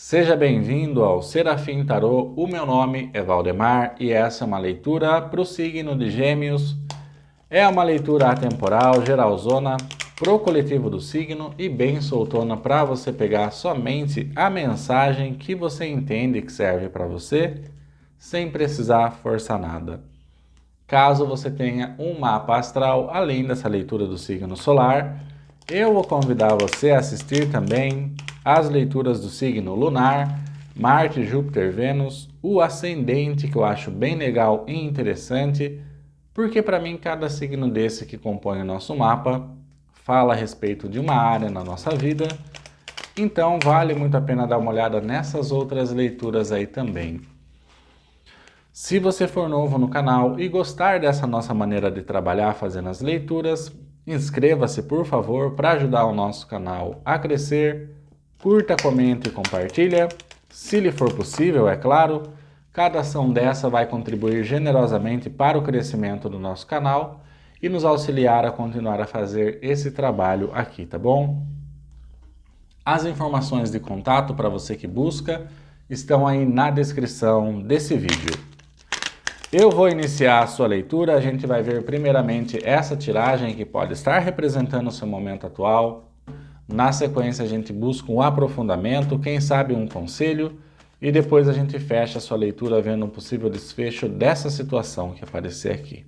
Seja bem-vindo ao Serafim Tarô. O meu nome é Valdemar e essa é uma leitura para o signo de Gêmeos. É uma leitura atemporal, geralzona, pro coletivo do signo e bem soltona para você pegar somente a mensagem que você entende que serve para você, sem precisar forçar nada. Caso você tenha um mapa astral, além dessa leitura do signo solar, eu vou convidar você a assistir também as leituras do signo lunar, Marte, Júpiter, Vênus, o ascendente, que eu acho bem legal e interessante, porque para mim cada signo desse que compõe o nosso mapa fala a respeito de uma área na nossa vida, então vale muito a pena dar uma olhada nessas outras leituras aí também. Se você for novo no canal e gostar dessa nossa maneira de trabalhar fazendo as leituras, inscreva-se por favor para ajudar o nosso canal a crescer, curta, comente e compartilha, se lhe for possível, é claro. Cada ação dessa vai contribuir generosamente para o crescimento do nosso canal e nos auxiliar a continuar a fazer esse trabalho aqui, tá bom? As informações de contato para você que busca estão aí na descrição desse vídeo. Eu vou iniciar a sua leitura, a gente vai ver primeiramente essa tiragem que pode estar representando o seu momento atual. Na sequência a gente busca um aprofundamento, quem sabe um conselho, e depois a gente fecha a sua leitura vendo um possível desfecho dessa situação que aparecer aqui.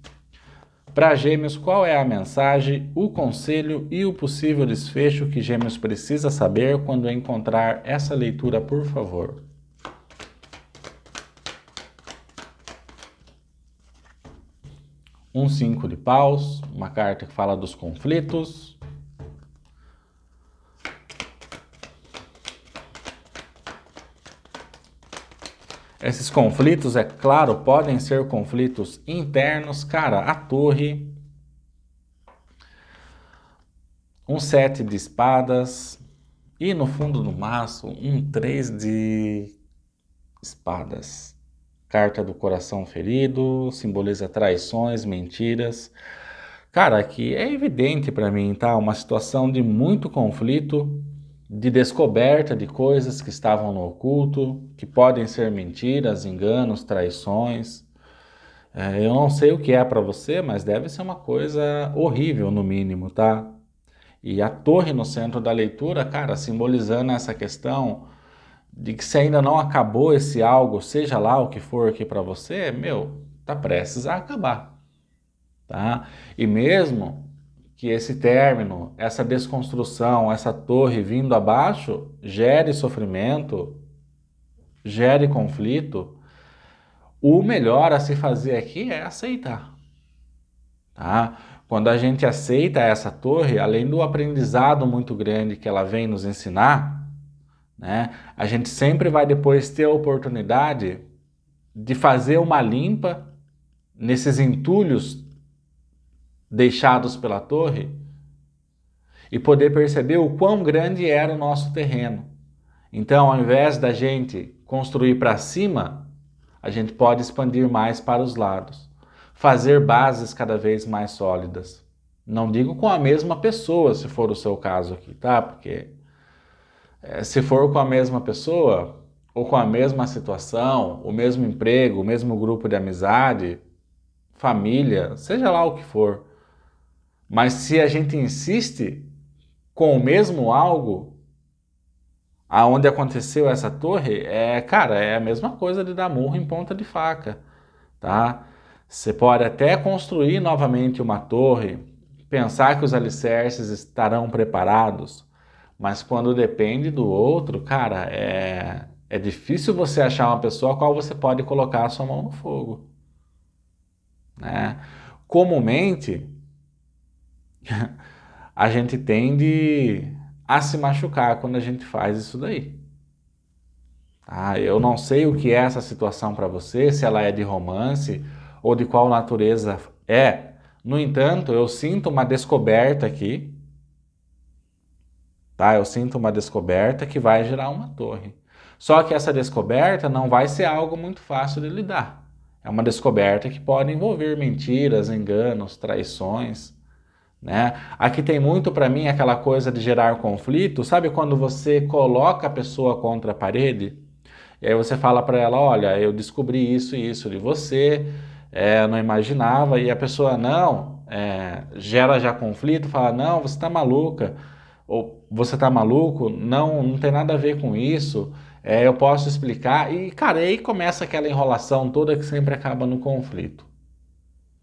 Para Gêmeos, qual é a mensagem, o conselho e o possível desfecho que Gêmeos precisa saber quando encontrar essa leitura, por favor? Um 5 de paus, uma carta que fala dos conflitos. Esses conflitos, é claro, podem ser conflitos internos. Cara, a torre. Um 7 de espadas. E no fundo do maço, um 3 de espadas. Carta do coração ferido, simboliza traições, mentiras. Cara, aqui é evidente para mim, tá? Uma situação de muito conflito, de descoberta de coisas que estavam no oculto, que podem ser mentiras, enganos, traições. Eu não sei o que é para você, mas deve ser uma coisa horrível no mínimo, tá? E a torre no centro da leitura, cara, simbolizando essa questão de que se ainda não acabou esse algo, seja lá o que for aqui para você, meu, tá prestes a acabar, tá? E mesmo que esse término, essa desconstrução, essa torre vindo abaixo, gere sofrimento, gere conflito, o melhor a se fazer aqui é aceitar, tá? Quando a gente aceita essa torre, além do aprendizado muito grande que ela vem nos ensinar, né, a gente sempre vai depois ter a oportunidade de fazer uma limpa nesses entulhos deixados pela torre e poder perceber o quão grande era o nosso terreno. Então, ao invés da gente construir para cima, a gente pode expandir mais para os lados, fazer bases cada vez mais sólidas. Não digo com a mesma pessoa, se for o seu caso aqui, tá? Porque se for com a mesma pessoa, ou com a mesma situação, o mesmo emprego, o mesmo grupo de amizade, família, seja lá o que for. Mas se a gente insiste com o mesmo algo, aonde aconteceu essa torre, cara, é a mesma coisa de dar murro em ponta de faca, tá? Você pode até construir novamente uma torre, pensar que os alicerces estarão preparados, mas quando depende do outro, cara, é difícil você achar uma pessoa a qual você pode colocar a sua mão no fogo, né? Comumente, a gente tende a se machucar quando a gente faz isso daí. Eu não sei o que é essa situação para você, se ela é de romance ou de qual natureza é. No entanto, eu sinto uma descoberta aqui, tá? Eu sinto uma descoberta que vai gerar uma torre. Só que essa descoberta não vai ser algo muito fácil de lidar. É uma descoberta que pode envolver mentiras, enganos, traições, né? Aqui tem muito para mim aquela coisa de gerar conflito, sabe quando você coloca a pessoa contra a parede? E aí você fala para ela, olha, eu descobri isso e isso de você, eu não imaginava, e a pessoa não, gera já conflito, fala, não, você está maluca, ou você está maluco, não, não tem nada a ver com isso, eu posso explicar, e cara, aí começa aquela enrolação toda que sempre acaba no conflito,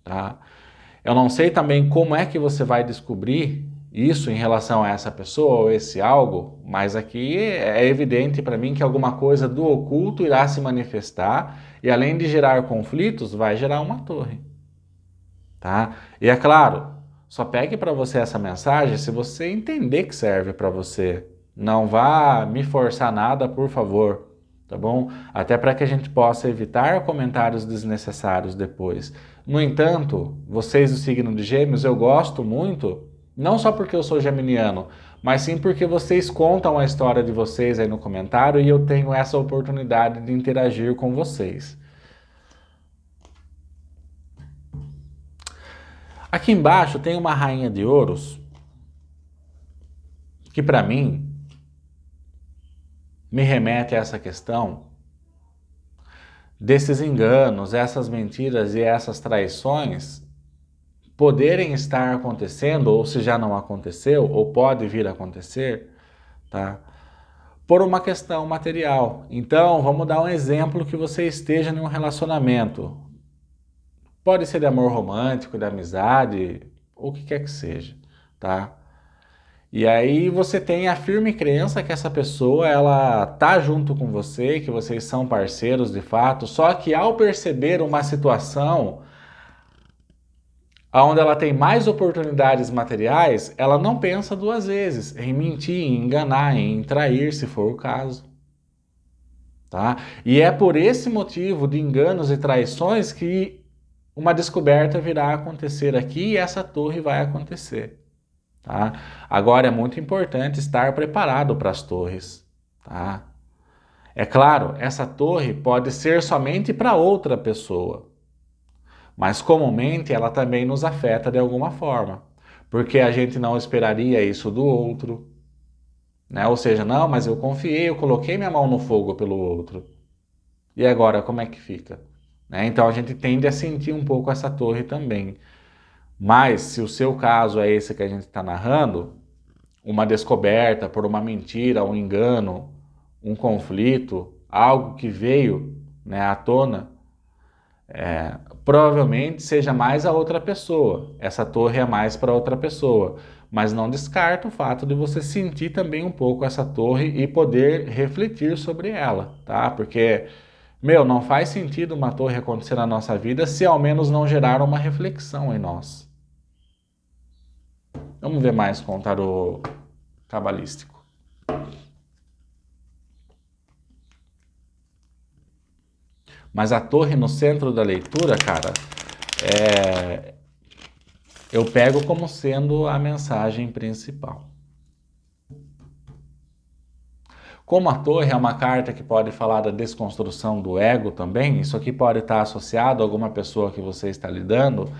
tá? Eu não sei também como é que você vai descobrir isso em relação a essa pessoa ou esse algo, mas aqui é evidente para mim que alguma coisa do oculto irá se manifestar e além de gerar conflitos, vai gerar uma torre, tá? E é claro, só pegue para você essa mensagem se você entender que serve para você. Não vá me forçar nada, por favor, tá bom? Até para que a gente possa evitar comentários desnecessários depois. No entanto, vocês do signo de Gêmeos, eu gosto muito, não só porque eu sou geminiano, mas sim porque vocês contam a história de vocês aí no comentário e eu tenho essa oportunidade de interagir com vocês. Aqui embaixo tem uma rainha de ouros que para mim me remete a essa questão desses enganos, essas mentiras e essas traições poderem estar acontecendo, ou se já não aconteceu, ou pode vir a acontecer, tá? Por uma questão material. Então, vamos dar um exemplo que você esteja em um relacionamento. Pode ser de amor romântico, de amizade, o que quer que seja, tá? E aí você tem a firme crença que essa pessoa ela tá junto com você, que vocês são parceiros de fato, só que ao perceber uma situação onde ela tem mais oportunidades materiais, ela não pensa duas vezes em mentir, em enganar, em trair, se for o caso. Tá? E é por esse motivo de enganos e traições que uma descoberta virá a acontecer aqui e essa torre vai acontecer. Tá? Agora é muito importante estar preparado para as torres. Tá? É claro, essa torre pode ser somente para outra pessoa, mas comumente ela também nos afeta de alguma forma, porque a gente não esperaria isso do outro, né? Ou seja, não, mas eu confiei, eu coloquei minha mão no fogo pelo outro. E agora como é que fica? Né? Então a gente tende a sentir um pouco essa torre também. Mas se o seu caso é esse que a gente está narrando, uma descoberta por uma mentira, um engano, um conflito, algo que veio, né, à tona, provavelmente seja mais a outra pessoa. Essa torre é mais para outra pessoa. Mas não descarta o fato de você sentir também um pouco essa torre e poder refletir sobre ela, tá? Porque, meu, não faz sentido uma torre acontecer na nossa vida se ao menos não gerar uma reflexão em nós. Vamos ver mais com o tarô cabalístico. Mas a torre no centro da leitura, cara, eu pego como sendo a mensagem principal. Como a torre é uma carta que pode falar da desconstrução do ego também, isso aqui pode estar associado a alguma pessoa que você está lidando,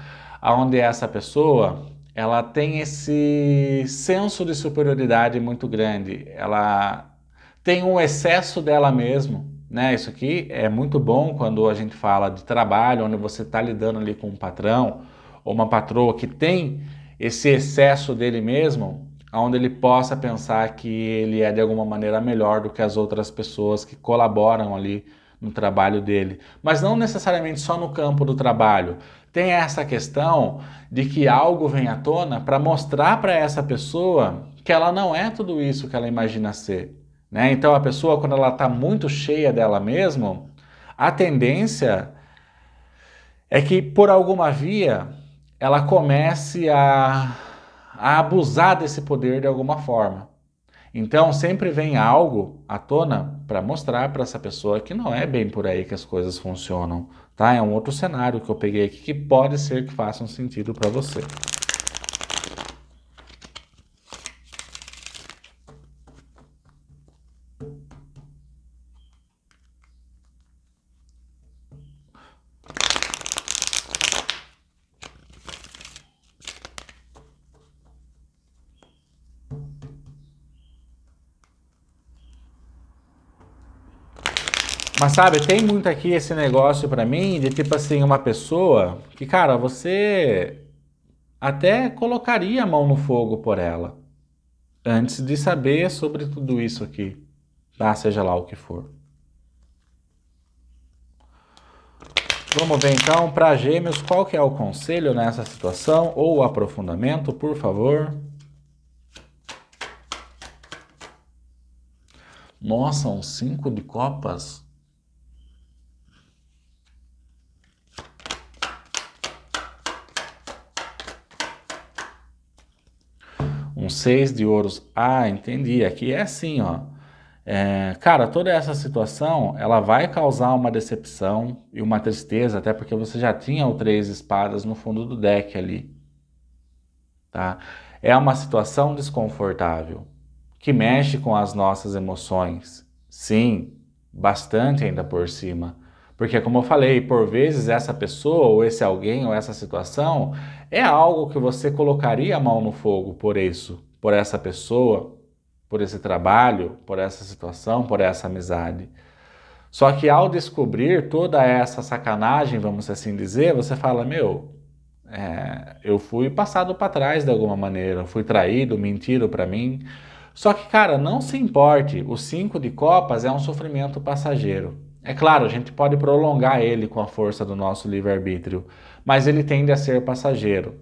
onde essa pessoa ela tem esse senso de superioridade muito grande, ela tem um excesso dela mesmo, né? Isso aqui é muito bom quando a gente fala de trabalho, onde você está lidando ali com um patrão ou uma patroa que tem esse excesso dele mesmo, onde ele possa pensar que ele é de alguma maneira melhor do que as outras pessoas que colaboram ali no trabalho dele. Mas não necessariamente só no campo do trabalho. Tem essa questão de que algo vem à tona para mostrar para essa pessoa que ela não é tudo isso que ela imagina ser. Né? Então a pessoa, quando ela está muito cheia dela mesma, a tendência é que por alguma via ela comece a abusar desse poder de alguma forma. Então sempre vem algo à tona para mostrar para essa pessoa que não é bem por aí que as coisas funcionam, tá? É um outro cenário que eu peguei aqui que pode ser que faça um sentido para você. Mas sabe, tem muito aqui esse negócio pra mim de tipo assim, uma pessoa que, cara, você até colocaria a mão no fogo por ela antes de saber sobre tudo isso aqui, tá? Seja lá o que for. Vamos ver então para Gêmeos qual que é o conselho nessa situação ou o aprofundamento, por favor. Nossa, um 5 de copas. Um 6 de ouros. Ah, entendi. Aqui é assim, ó. Cara, toda essa situação, ela vai causar uma decepção e uma tristeza, até porque você já tinha o 3 de espadas no fundo do deck ali, tá? É uma situação desconfortável, que mexe com as nossas emoções. Sim, bastante ainda por cima. Porque, como eu falei, por vezes essa pessoa, ou esse alguém, ou essa situação, é algo que você colocaria a mão no fogo por isso, por essa pessoa, por esse trabalho, por essa situação, por essa amizade. Só que ao descobrir toda essa sacanagem, vamos assim dizer, você fala, meu, eu fui passado para trás de alguma maneira, fui traído, mentiram para mim. Só que, cara, não se importe, o 5 de copas é um sofrimento passageiro. É claro, a gente pode prolongar ele com a força do nosso livre-arbítrio, mas ele tende a ser passageiro.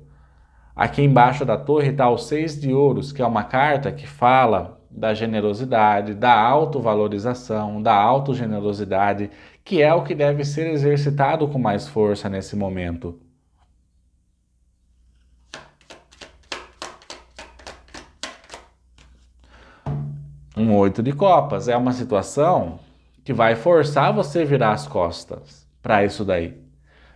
Aqui embaixo da torre está o 6 de ouros, que é uma carta que fala da generosidade, da autovalorização, da autogenerosidade, que é o que deve ser exercitado com mais força nesse momento. Um 8 de copas é uma situação que vai forçar você a virar as costas para isso daí.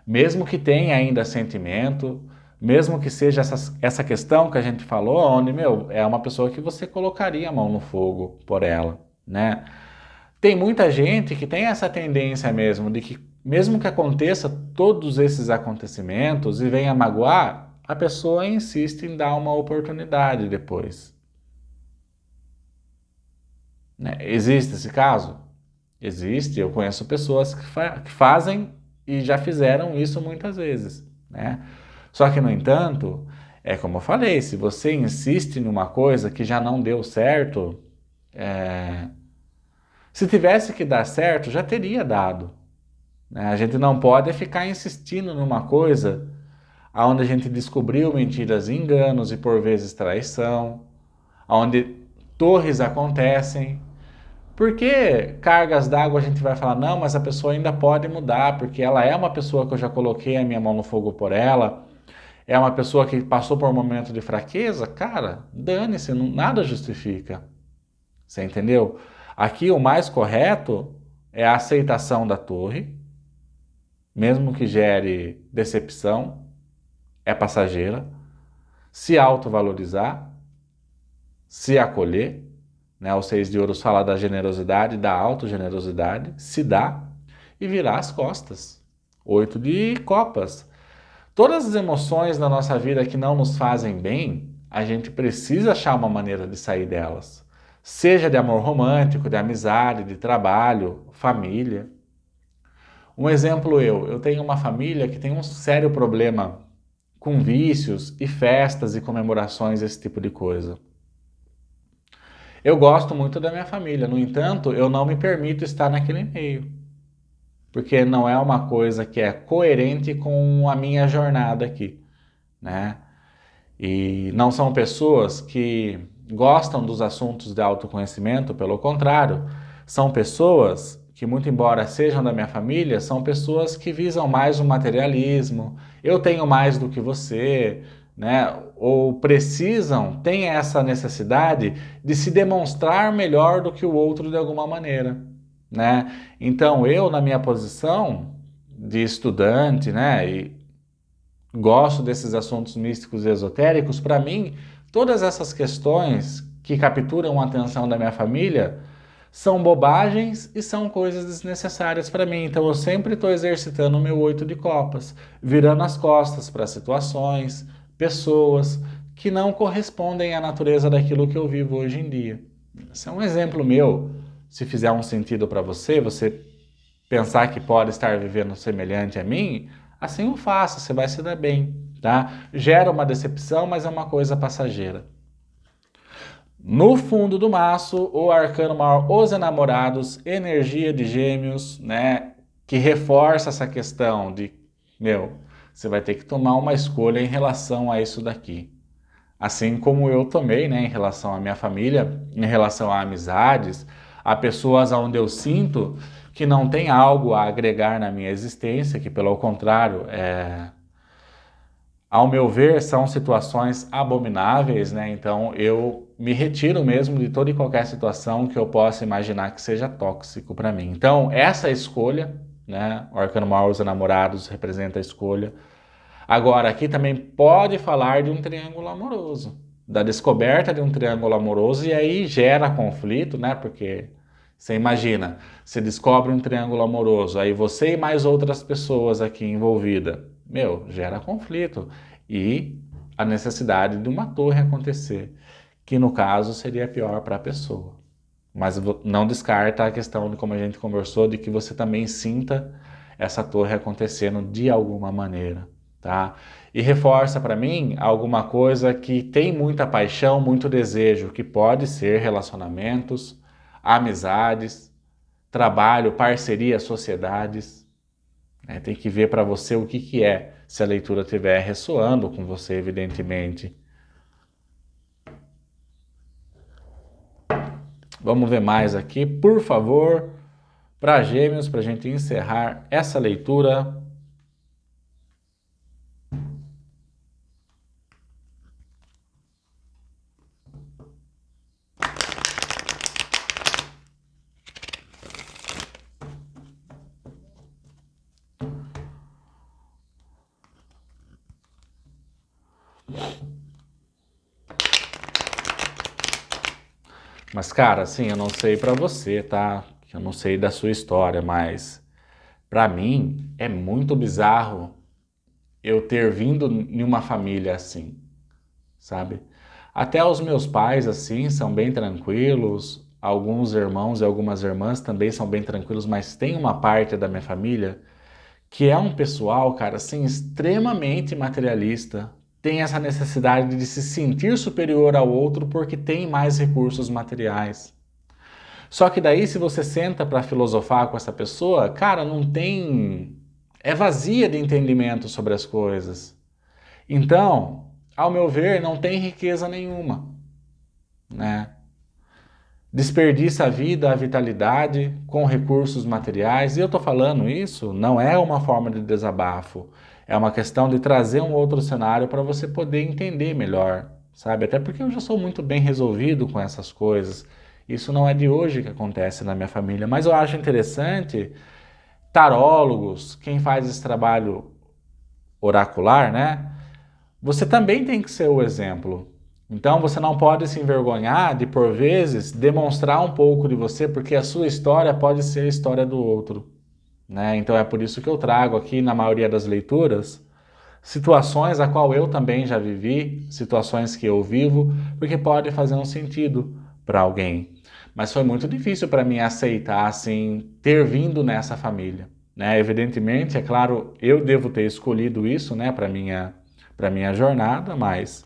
Mesmo que tenha ainda sentimento, mesmo que seja essa questão que a gente falou, onde, meu, é uma pessoa que você colocaria a mão no fogo por ela, né? Tem muita gente que tem essa tendência mesmo, de que mesmo que aconteça todos esses acontecimentos e venha magoar, a pessoa insiste em dar uma oportunidade depois, né? Existe esse caso? Existe, eu conheço pessoas que fazem e já fizeram isso muitas vezes, né? Só que, no entanto, é como eu falei, se você insiste numa coisa que já não deu certo, se tivesse que dar certo, já teria dado, né? A gente não pode ficar insistindo numa coisa onde a gente descobriu mentiras e enganos e por vezes traição, onde torres acontecem. Por que cargas d'água a gente vai falar, não, mas a pessoa ainda pode mudar, porque ela é uma pessoa que eu já coloquei a minha mão no fogo por ela, é uma pessoa que passou por um momento de fraqueza? Cara, dane-se, nada justifica. Você entendeu? Aqui o mais correto é a aceitação da torre, mesmo que gere decepção, é passageira, se autovalorizar, se acolher, né? O 6 de ouros fala da generosidade, da autogenerosidade, se dá e virar as costas. 8 de copas. Todas as emoções na nossa vida que não nos fazem bem, a gente precisa achar uma maneira de sair delas. Seja de amor romântico, de amizade, de trabalho, família. Um exemplo eu tenho uma família que tem um sério problema com vícios e festas e comemorações, esse tipo de coisa. Eu gosto muito da minha família, no entanto, eu não me permito estar naquele meio, porque não é uma coisa que é coerente com a minha jornada aqui, né? E não são pessoas que gostam dos assuntos de autoconhecimento, pelo contrário, são pessoas que, muito embora sejam da minha família, são pessoas que visam mais o materialismo, eu tenho mais do que você, né? Ou precisam, têm essa necessidade de se demonstrar melhor do que o outro de alguma maneira, né? Então, eu, na minha posição de estudante, né, e gosto desses assuntos místicos e esotéricos, para mim, todas essas questões que capturam a atenção da minha família são bobagens e são coisas desnecessárias para mim. Então eu sempre estou exercitando o meu 8 de copas, virando as costas para situações, pessoas que não correspondem à natureza daquilo que eu vivo hoje em dia. Esse é um exemplo meu. Se fizer um sentido para você, você pensar que pode estar vivendo semelhante a mim, assim o faça, você vai se dar bem, tá? Gera uma decepção, mas é uma coisa passageira. No fundo do maço, o arcano maior, os enamorados, energia de gêmeos, né? Que reforça essa questão de, você vai ter que tomar uma escolha em relação a isso daqui. Assim como eu tomei, né, em relação à minha família, em relação a amizades, a pessoas onde eu sinto que não tem algo a agregar na minha existência, que pelo contrário, ao meu ver, são situações abomináveis, né? Então eu me retiro mesmo de toda e qualquer situação que eu possa imaginar que seja tóxico para mim. Então, essa escolha, né? O arcano maior, os enamorados, representa a escolha. Agora, aqui também pode falar de um triângulo amoroso, da descoberta de um triângulo amoroso, e aí gera conflito, né? Porque você imagina, você descobre um triângulo amoroso, aí você e mais outras pessoas aqui envolvidas, gera conflito e a necessidade de uma torre acontecer, que no caso seria pior para a pessoa. Mas não descarta a questão de, como a gente conversou, de que você também sinta essa torre acontecendo de alguma maneira, tá? E reforça para mim alguma coisa que tem muita paixão, muito desejo, que pode ser relacionamentos, amizades, trabalho, parceria, sociedades, né? Tem que ver para você o que é, se a leitura estiver ressoando com você, evidentemente. Vamos ver mais aqui, por favor, para Gêmeos, para a gente encerrar essa leitura. Mas, cara, assim, eu não sei pra você, tá? Eu não sei da sua história, mas pra mim é muito bizarro eu ter vindo em uma família assim, sabe? Até os meus pais, assim, são bem tranquilos. Alguns irmãos e algumas irmãs também são bem tranquilos, mas tem uma parte da minha família que é um pessoal, cara, assim, extremamente materialista. Tem essa necessidade de se sentir superior ao outro porque tem mais recursos materiais. Só que daí, se você senta para filosofar com essa pessoa, cara, não tem. É vazia de entendimento sobre as coisas. Então, ao meu ver, não tem riqueza nenhuma, né? Desperdiça a vida, a vitalidade com recursos materiais. E eu estou falando isso, não é uma forma de desabafo. É uma questão de trazer um outro cenário para você poder entender melhor, sabe? Até porque eu já sou muito bem resolvido com essas coisas. Isso não é de hoje que acontece na minha família, mas eu acho interessante tarólogos, quem faz esse trabalho oracular, né? Você também tem que ser o exemplo. Então você não pode se envergonhar de, por vezes, demonstrar um pouco de você, porque a sua história pode ser a história do outro, né? Então é por isso que eu trago aqui, na maioria das leituras, situações a qual eu também já vivi, situações que eu vivo, porque pode fazer um sentido para alguém. Mas foi muito difícil para mim aceitar, assim, ter vindo nessa família, né? Evidentemente, é claro, eu devo ter escolhido isso, né, para minha jornada, mas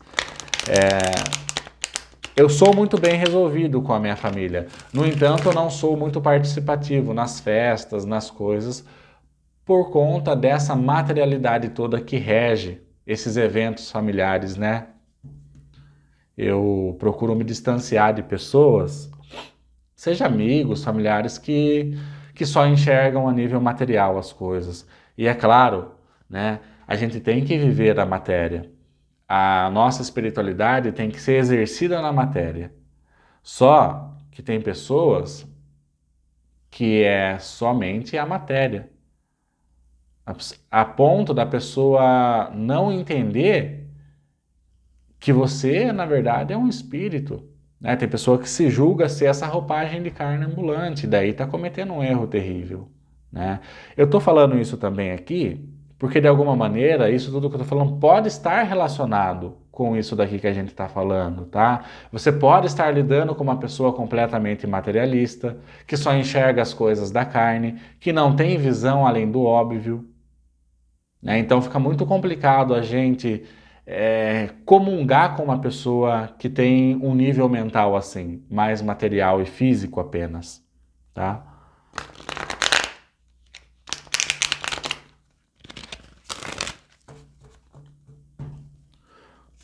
eu sou muito bem resolvido com a minha família. No entanto, eu não sou muito participativo nas festas, nas coisas, por conta dessa materialidade toda que rege esses eventos familiares, né? Eu procuro me distanciar de pessoas, seja amigos, familiares, que só enxergam a nível material as coisas. E é claro, né? A gente tem que viver a matéria. A nossa espiritualidade tem que ser exercida na matéria. Só que tem pessoas que é somente a matéria. A ponto da pessoa não entender que você, na verdade, é um espírito, né? Tem pessoa que se julga ser essa roupagem de carne ambulante, daí está cometendo um erro terrível, né? Eu estou falando isso também aqui Porque de alguma maneira, isso tudo que eu estou falando pode estar relacionado com isso daqui que a gente está falando, tá? Você pode estar lidando com uma pessoa completamente materialista, que só enxerga as coisas da carne, que não tem visão além do óbvio, né? Então fica muito complicado a gente comungar com uma pessoa que tem um nível mental assim, mais material e físico apenas, tá?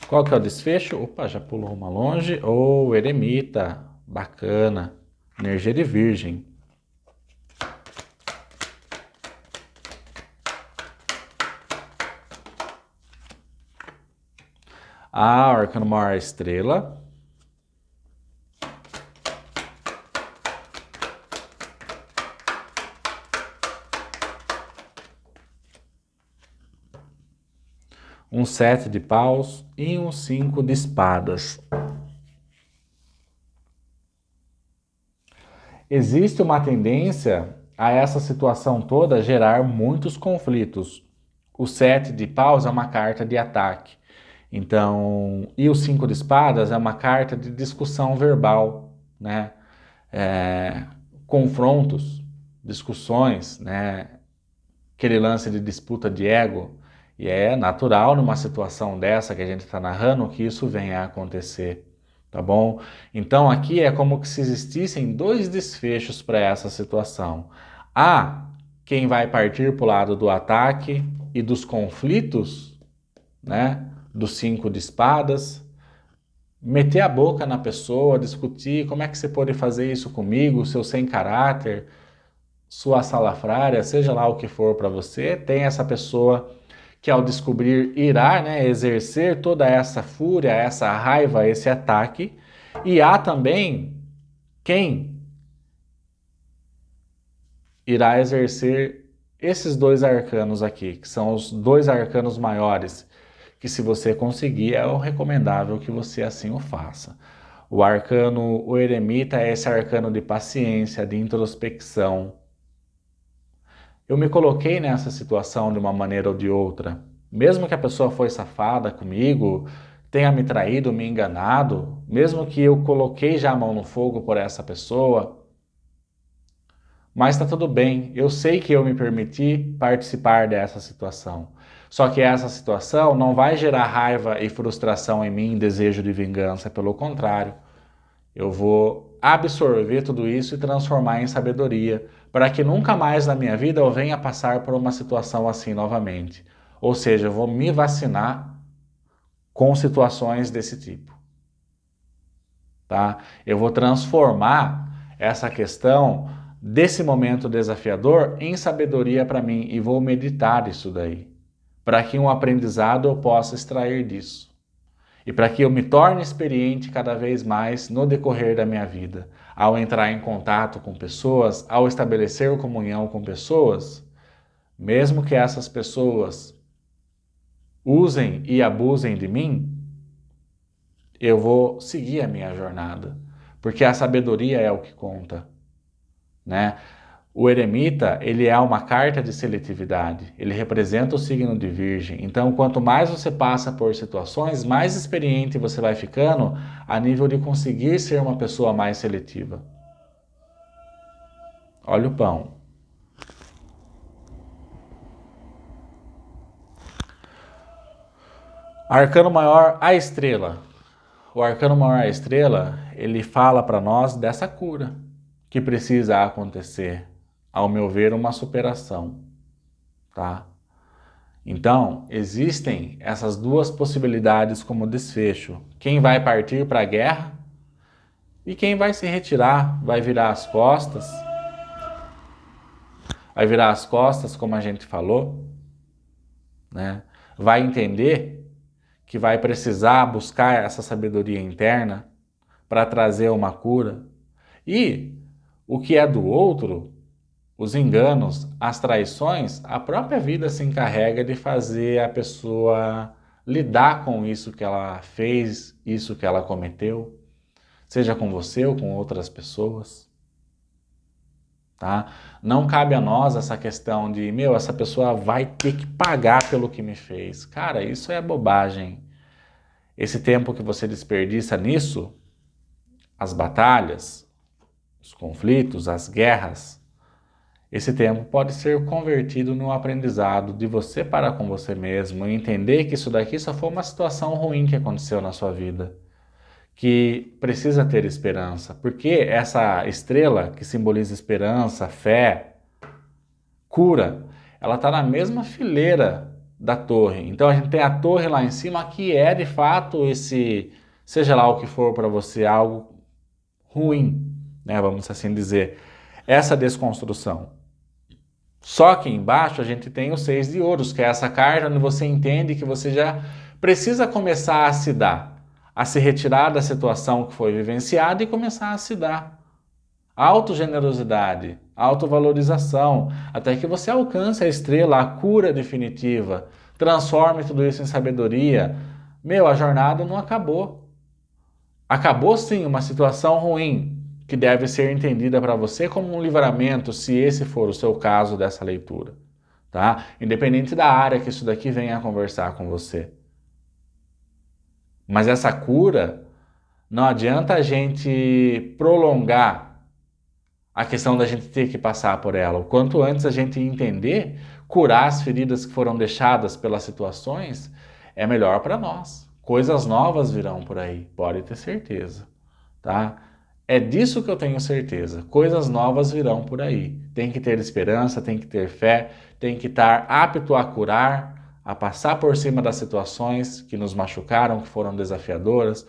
Qual que é o desfecho? Opa, já pulou uma longe. Ou eremita, bacana. Energia de virgem. Ah, o arcano maior é a estrela. Um 7 de paus e um 5 de espadas. Existe uma tendência a essa situação toda gerar muitos conflitos. O 7 de paus é uma carta de ataque. Então, e o 5 de espadas é uma carta de discussão verbal, né? É, confrontos, discussões, né? Aquele lance de disputa de ego. E é natural numa situação dessa que a gente está narrando que isso venha a acontecer, tá bom? Então aqui é como se existissem dois desfechos para essa situação. Há quem vai partir para o lado do ataque e dos conflitos, né? Dos 5 de espadas, meter a boca na pessoa, discutir como é que você pode fazer isso comigo, seu sem caráter, sua salafrária, seja lá o que for para você, tem essa pessoa que ao descobrir irá, né, exercer toda essa fúria, essa raiva, esse ataque, e há também quem irá exercer esses dois arcanos aqui, que são os dois arcanos maiores, que se você conseguir é o recomendável que você assim o faça. O arcano, o eremita é esse arcano de paciência, de introspecção. Eu me coloquei nessa situação de uma maneira ou de outra. Mesmo que a pessoa foi safada comigo, tenha me traído, me enganado, mesmo que eu coloquei já a mão no fogo por essa pessoa, mas está tudo bem. Eu sei que eu me permiti participar dessa situação. Só que essa situação não vai gerar raiva e frustração em mim, desejo de vingança, pelo contrário. Eu vou absorver tudo isso e transformar em sabedoria, para que nunca mais na minha vida eu venha passar por uma situação assim novamente. Ou seja, eu vou me vacinar com situações desse tipo, tá? Eu vou transformar essa questão desse momento desafiador em sabedoria para mim e vou meditar isso daí, para que um aprendizado eu possa extrair disso. E para que eu me torne experiente cada vez mais no decorrer da minha vida, ao entrar em contato com pessoas, ao estabelecer comunhão com pessoas, mesmo que essas pessoas usem e abusem de mim, eu vou seguir a minha jornada, porque a sabedoria é o que conta, né? O eremita, ele é uma carta de seletividade, ele representa o signo de Virgem. Então, quanto mais você passa por situações, mais experiente você vai ficando a nível de conseguir ser uma pessoa mais seletiva. Olha o pão. Arcano maior, a estrela. O arcano maior, a estrela, ele fala para nós dessa cura que precisa acontecer. Ao meu ver, uma superação, tá? Então, existem essas duas possibilidades como desfecho. Quem vai partir para a guerra e quem vai se retirar, vai virar as costas, como a gente falou, né? Vai entender que vai precisar buscar essa sabedoria interna para trazer uma cura. E o que é do outro, os enganos, as traições, a própria vida se encarrega de fazer a pessoa lidar com isso que ela fez, isso que ela cometeu, seja com você ou com outras pessoas. tá? Não cabe a nós essa questão de, meu, essa pessoa vai ter que pagar pelo que me fez. Cara, isso é bobagem. Esse tempo que você desperdiça nisso, as batalhas, os conflitos, as guerras, esse tempo pode ser convertido num aprendizado de você parar com você mesmo e entender que isso daqui só foi uma situação ruim que aconteceu na sua vida, que precisa ter esperança, porque essa estrela que simboliza esperança, fé, cura, ela está na mesma fileira da torre. Então a gente tem a torre lá em cima que é de fato esse, seja lá o que for para você, algo ruim, né? Vamos assim dizer, essa desconstrução. Só que embaixo a gente tem o 6 de ouros, que é essa carta onde você entende que você já precisa começar a se dar, a se retirar da situação que foi vivenciada e começar a se dar. Autogenerosidade, autovalorização, até que você alcance a estrela, a cura definitiva, transforme tudo isso em sabedoria. Meu, a jornada não acabou. Acabou sim uma situação ruim, que deve ser entendida para você como um livramento, se esse for o seu caso dessa leitura, tá? Independente da área que isso daqui venha a conversar com você. Mas essa cura, não adianta a gente prolongar a questão da gente ter que passar por ela. O quanto antes a gente entender, curar as feridas que foram deixadas pelas situações, é melhor para nós. Coisas novas virão por aí, pode ter certeza, tá? É disso que eu tenho certeza. Coisas novas virão por aí. Tem que ter esperança, tem que ter fé, tem que estar apto a curar, a passar por cima das situações que nos machucaram, que foram desafiadoras,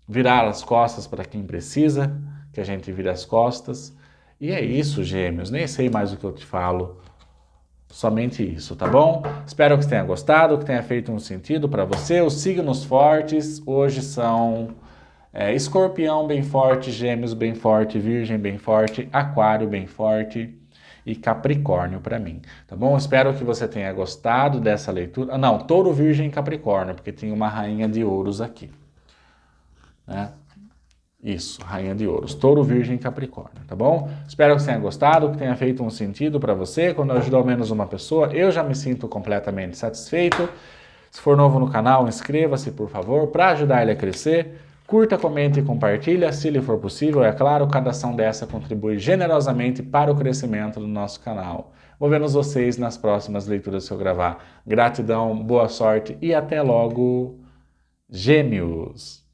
virar as costas para quem precisa, que a gente vire as costas. E é isso, gêmeos. Nem sei mais o que eu te falo. Somente isso, tá bom? Espero que você tenha gostado, que tenha feito um sentido para você. Os signos fortes hoje são Escorpião bem forte, Gêmeos bem forte, Virgem bem forte, Aquário bem forte e Capricórnio para mim, tá bom? Espero que você tenha gostado dessa leitura. Não, Touro, Virgem e Capricórnio, porque tem uma Rainha de Ouros aqui, né? Isso, Rainha de Ouros, Touro, Virgem e Capricórnio, tá bom? Espero que você tenha gostado, que tenha feito um sentido para você. Quando eu ajudo ao menos uma pessoa, eu já me sinto completamente satisfeito. Se for novo no canal, inscreva-se, por favor, para ajudar ele a crescer. Curta, comente e compartilha, se lhe for possível, é claro, cada ação dessa contribui generosamente para o crescimento do nosso canal. Vou ver vocês nas próximas leituras que eu gravar. Gratidão, boa sorte e até logo, Gêmeos!